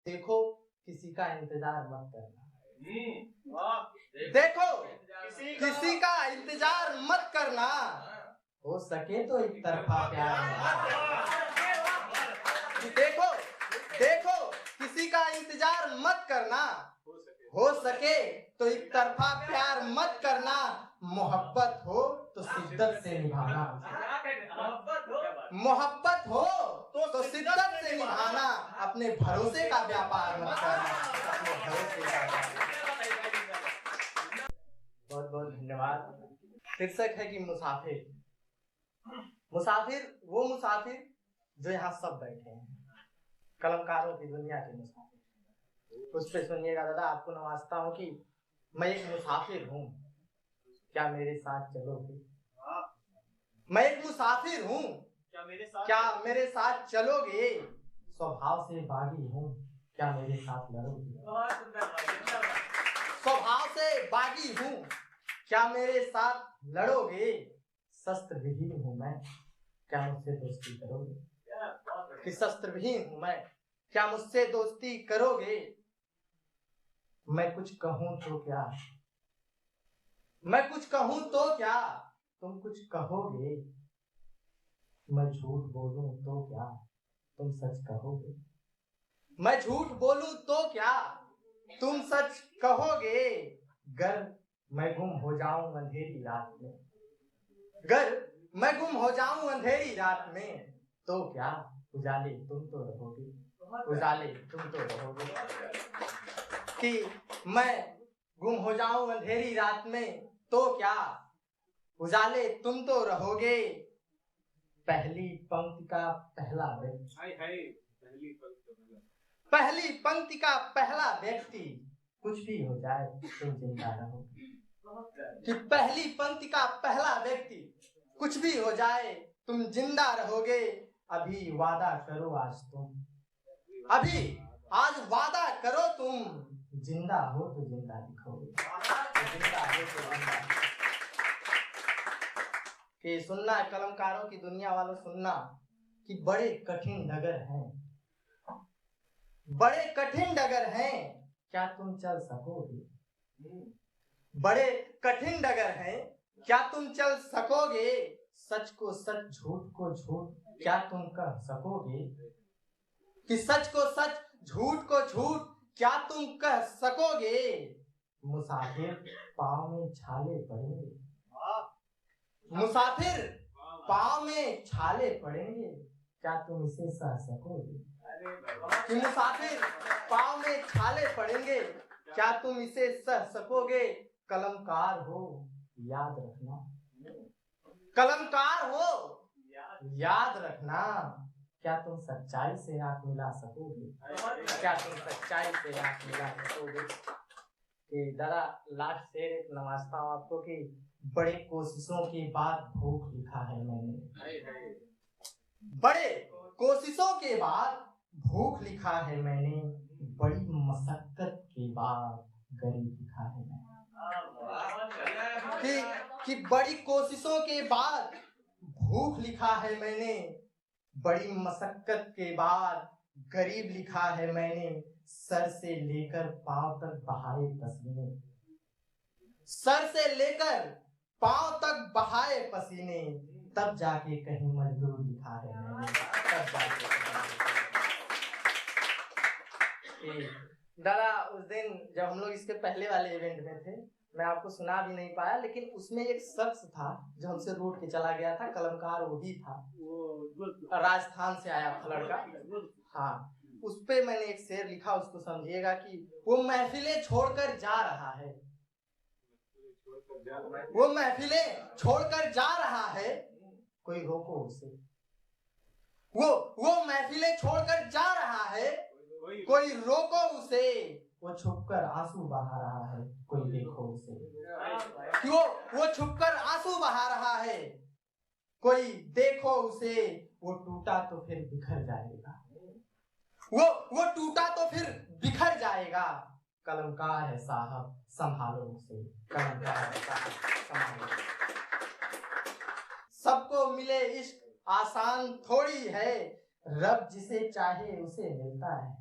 देखो किसी का इंतजार मत करना। देखो किसी का इंतजार मत करना, हो सके तो एक तरफा प्यार। देखो देखो किसी का इंतजार मत करना, हो सके तो एक तरफा प्यार मत करना। मोहब्बत हो तो शिद्दत से निभाना, मोहब्बत हो तो शिद्दत से निभाना। अपने भरोसे का व्यापार मत करना, अपने भरोसे का। बहुत बहुत धन्यवाद। शीर्षक है कि मुसाफिर। मुसाफिर वो मुसाफिर जो यहाँ सब बैठे हैं, कलमकारों की दुनिया के मुसाफिर। उस पे सुनिएगा दादा, आपको नवाजता हूँ कि मैं एक मुसाफिर हूँ, क्या मेरे साथ चलोगे? मैं एक मुसाफिर हूँ, क्या मेरे साथ चलोगे? स्वभाव से बागी हूँ, क्या मेरे साथ लड़ोगे? स्वभाव से बागी हूँ, क्या मेरे साथ लड़ोगे? शस्त्र विहीन हूँ मैं, क्या मुझसे दोस्ती करोगे? कि शस्त्र विहीन हूँ मैं, क्या मुझसे दोस्ती करोगे? मैं कुछ कहूँ तो क्या, मैं कुछ कहूँ तो क्या तुम कुछ कहोगे? मैं झूठ बोलूं तो क्या तुम सच कहोगे? मैं झूठ बोलूं तो क्या तुम सच कहोगे? गर मैं गुम हो जाऊं अंधेरी रात में, गर मैं गुम हो जाऊं अंधेरी रात में, तो क्या उजाले तुम तो रहोगे, उजाले तुम तो रहोगे। कि मैं गुम हो जाऊं अंधेरी रात में तो क्या उजाले तुम तो रहोगे। पहली पंक्ति का पहला व्यक्ति, पहली पंक्ति का पहला व्यक्ति, कुछ भी हो जाए तुम जिंदा रहोगे। कि पहली पंक्ति का पहला व्यक्ति, कुछ भी हो जाए तुम जिंदा रहोगे। अभी वादा करो आज तुम, अभी आज वादा करो तुम, जिंदा हो तो जिंदा दिखोगे, जिंदा हो तो जिंदा। कि सुनना कलमकारों की दुनिया वालों, सुनना कि बड़े कठिन डगर हैं, बड़े कठिन डगर हैं, क्या तुम चल सकोगे? बड़े कठिन डगर हैं, क्या तुम चल सकोगे? सच को सच झूठ को झूठ क्या तुम कह सकोगे? कि सच को सच झूठ को झूठ क्या तुम कह सकोगे? मुसाफिर पाँव में छाले पड़ेंगे, मुसाफिर पाँव में छाले पड़ेंगे, क्या तुम इसे सह सकोगे? कि मुसाफिर पाँव में छाले पड़ेंगे, क्या तुम इसे सह सकोगे? कलमकार हो याद रखना, कलमकार हो याद रखना, क्या तुम सच्चाई से आंख मिला सकोगे? क्या तुम सच्चाई से आंख मिला सकोगे? कि दादा लास्ट शेर एक नवाजता हूँ आपको कि बड़े कोशिशों के बाद भूख लिखा है मैंने, बड़े कोशिशों के बाद भूख लिखा है मैंने, बड़ी मशक्कत के बाद गरीब लिखा है मैंने। कि बड़ी कोशिशों के बाद भूख लिखा है मैंने, बड़ी मशक्कत के बाद गरीब लिखा है मैंने। सर से लेकर पांव तक बहाए पसीने, सर से लेकर पांव तक बहाए पसीने, तब जाके कहीं मजदूर लिखा है मैंने, तब जाके। दादा उस दिन जब हम लोग इसके पहले वाले इवेंट में थे, मैं आपको सुना भी नहीं पाया, लेकिन उसमें एक शख्स था जो हमसे रूट के चला गया था, कलमकार वो ही था, राजस्थान से आया था लड़का। हाँ, उस पे मैंने एक शेर लिखा, उसको समझिएगा कि वो महफिलें छोड़कर जा रहा है, वो महफिलें छोड़कर जा रहा है, कोई रोको उसे। वो महफिलें छोड़कर जा रहा है, कोई रोको उसे। वो छुपकर आंसू बहा रहा है, कोई देखो उसे। कि वो छुपकर आंसू बहा रहा है, कोई देखो उसे। वो टूटा तो फिर बिखर जाएगा, वो टूटा तो फिर बिखर जाएगा। कलमकार है साहब संभालो उसे, कलमकार है साहब संभालो। सबको मिले इश्क आसान थोड़ी है, रब जिसे चाहे उसे मिलता है।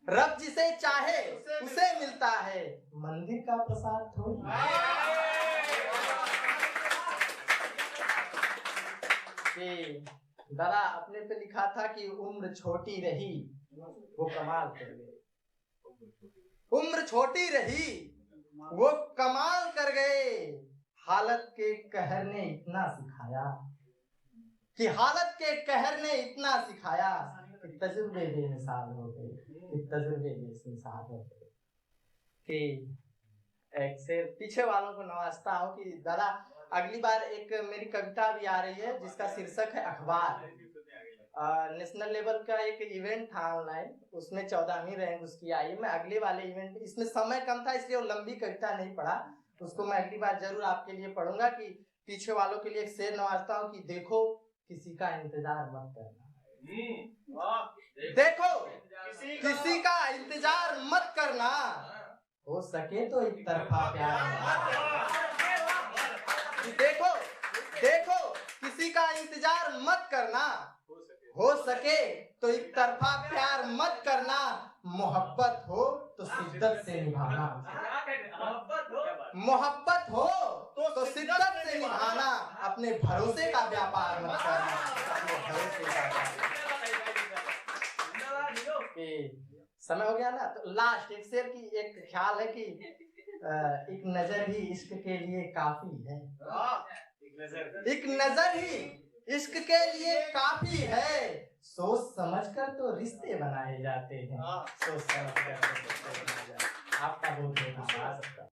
रब जिसे चाहे उसे मिलता है, मंदिर का प्रसाद थोड़ी। कि दादा अपने पे लिखा था कि उम्र छोटी रही वो कमाल कर गए, उम्र छोटी रही वो कमाल कर गए। हालत के कहर ने इतना सिखाया कि हालत के कहर ने इतना सिखाया कि तजुर्बे बेमिसाल हो गए, कि तजुर्बे बेमिसाल हो गए। कि एक शेर पीछे वालों को नवाजता हूँ कि दादा अगली बार एक मेरी कविता भी आ रही है जिसका शीर्षक है अखबार। नेशनल लेवल का एक इवेंट था ऑनलाइन, उसमें 14वीं रैंक उसकी आई। मैं अगले वाले इवेंट में, इसमें समय कम था इसलिए वो लंबी कविता नहीं पढ़ा, उसको मैं अगली बार जरूर आपके लिए पढ़ूंगा। कि पीछे वालों के लिए एक शेर नवाजता हूँ कि देखो किसी का इंतजार मत करना, देखो किसी का इंतजार मत करना, हो सके तो एक तरफा प्यार। देखो देखो किसी का इंतजार मत करना, हो सके तो एक तरफा प्यार मत करना, मोहब्बत हो तो शिद्दत से निभाना, मोहब्बत हो तो शिद्दत से निभाना, अपने भरोसे का व्यापार मत करना, अपने भरोसे का। समय हो गया ना, तो लास्ट एक शेर की एक ख्याल है कि एक नजर ही इश्क के लिए काफी है, एक नजर ही इश्क के लिए काफी है, सोच समझकर तो रिश्ते बनाए जाते हैं, सोच समझकर तो रिश्ते बनाए जाते हैं। आपका बहुत बहुत धन्यवाद।